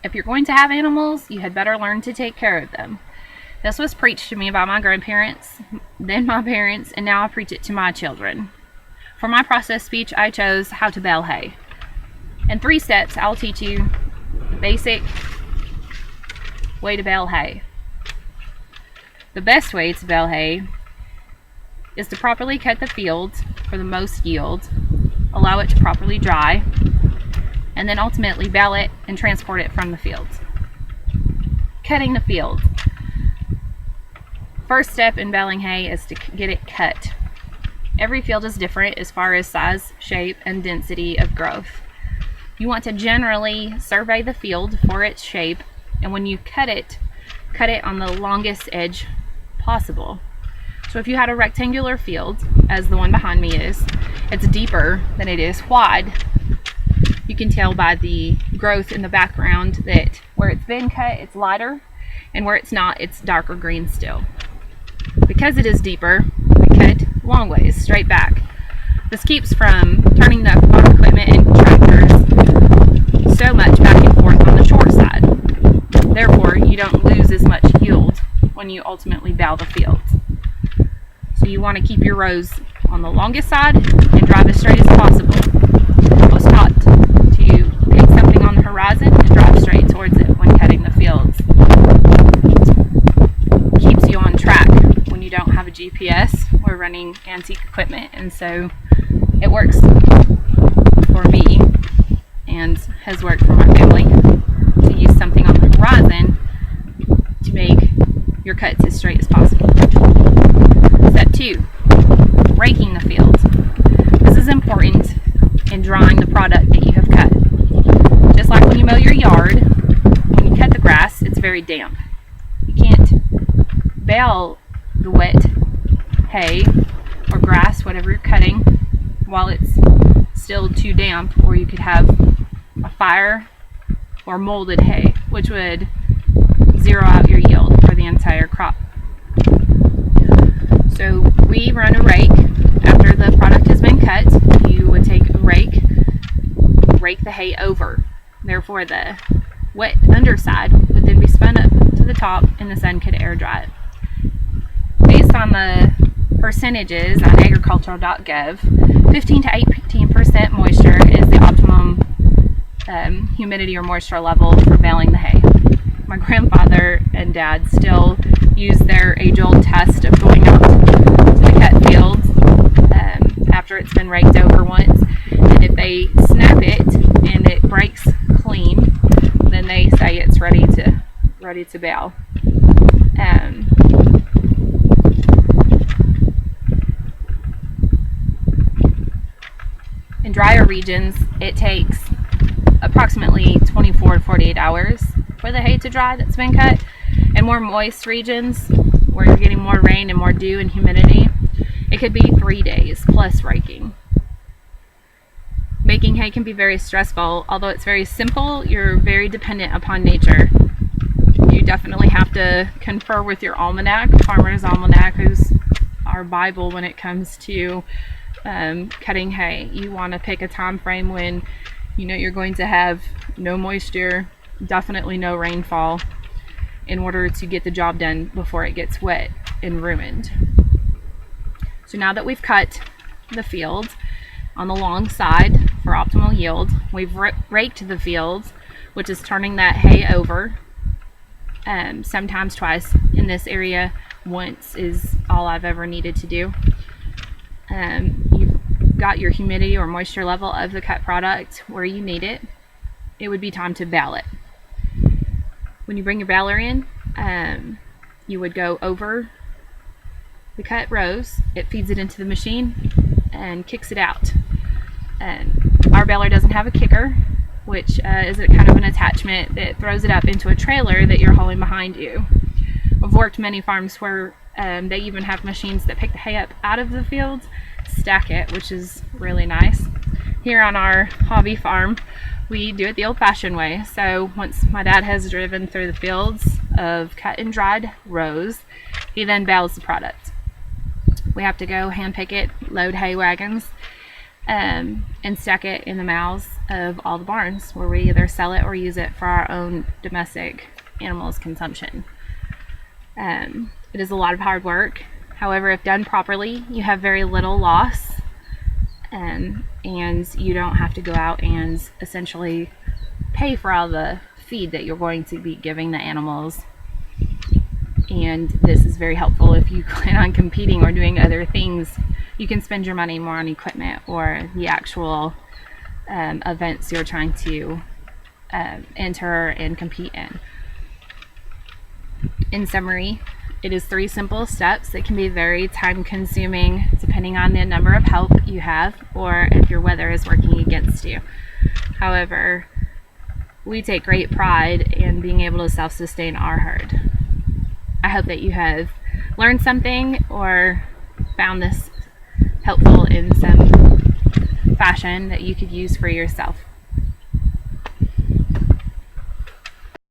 If you're going to have animals, you had better learn to take care of them. This was preached to me by my grandparents, then my parents, and now I preach it to my children. For my process speech, I chose how to bale hay. In 3 steps, I'll teach you the basic way to bale hay. The best way to bale hay is to properly cut the fields for the most yield, allow it to properly dry, and then ultimately bale it and transport it from the fields. Cutting the fields. First step in baling hay is to get it cut. Every field is different as far as size, shape, and density of growth. You want to generally survey the field for its shape, and when you cut it on the longest edge possible. So if you had a rectangular field, as the one behind me is, it's deeper than it is wide. You can tell by the growth in the background that where it's been cut, it's lighter, and where it's not, it's darker green still. Because it is deeper, we cut long ways, straight back. This keeps from turning the farm equipment and tractors so much back and forth on the short side. Therefore, you don't lose as much yield when you ultimately bale the fields. So you want to keep your rows on the longest side and drive as straight as possible. I was taught to pick something on the horizon and drive straight towards it when cutting the fields. Keeps you on track when you don't have a GPS. We're running antique equipment, and so it works for me and has worked for my family to use something on the horizon to make your cuts as straight as possible. Step 2, raking the fields. This is important in drying the product that you have cut. Just like when you mow your yard, when you cut the grass, it's very damp. You can't bale the wet hay or grass, whatever you're cutting, while it's still too damp, or you could have a fire or molded hay, which would zero out your yield for the entire crop. So we run a rake. After the product has been cut, you would take a rake the hay over. Therefore, the wet underside would then be spun up to the top and the sun could air dry it. Based on the percentages on agricultural.gov, 15 to 18% moisture is the optimum humidity or moisture level for baling the hay. My grandfather and dad still use their age-old test of going out to the cut fields after it's been raked over once, and if they snap it and it breaks clean, then they say it's ready to bale. In drier regions, it takes approximately 24 to 48 hours for the hay to dry that's been cut. In more moist regions, where you're getting more rain and more dew and humidity, it could be 3 days plus raking. Making hay can be very stressful. Although it's very simple, you're very dependent upon nature. You definitely have to confer with your almanac. Farmer's Almanac is our Bible when it comes to cutting hay. You want to pick a time frame when you know you're going to have no moisture, definitely no rainfall, in order to get the job done before it gets wet and ruined. So now that we've cut the field on the long side for optimal yield, we've raked the fields, which is turning that hay over, sometimes twice. In this area, once is all I've ever needed to do. You've got your humidity or moisture level of the cut product where you need it. It would be time to bale it. When you bring your baler in, you would go over the cut rows. It feeds it into the machine and kicks it out. Our baler doesn't have a kicker, which is a kind of an attachment that throws it up into a trailer that you're hauling behind you. I've worked many farms where they even have machines that pick the hay up out of the fields, stack it, which is really nice. Here on our hobby farm, we do it the old-fashioned way. So once my dad has driven through the fields of cut and dried rows, he then bales the product. We have to go hand pick it, load hay wagons, and stack it in the mows of all the barns, where we either sell it or use it for our own domestic animals consumption. It is a lot of hard work. However, if done properly, you have very little loss, and you don't have to go out and essentially pay for all the feed that you're going to be giving the animals. And this is very helpful if you plan on competing or doing other things. You can spend your money more on equipment or the actual events you're trying to enter and compete in. In summary, it is 3 simple steps that can be very time consuming depending on the number of help you have or if your weather is working against you. However, we take great pride in being able to self-sustain our herd. I hope that you have learned something or found this helpful in some fashion that you could use for yourself.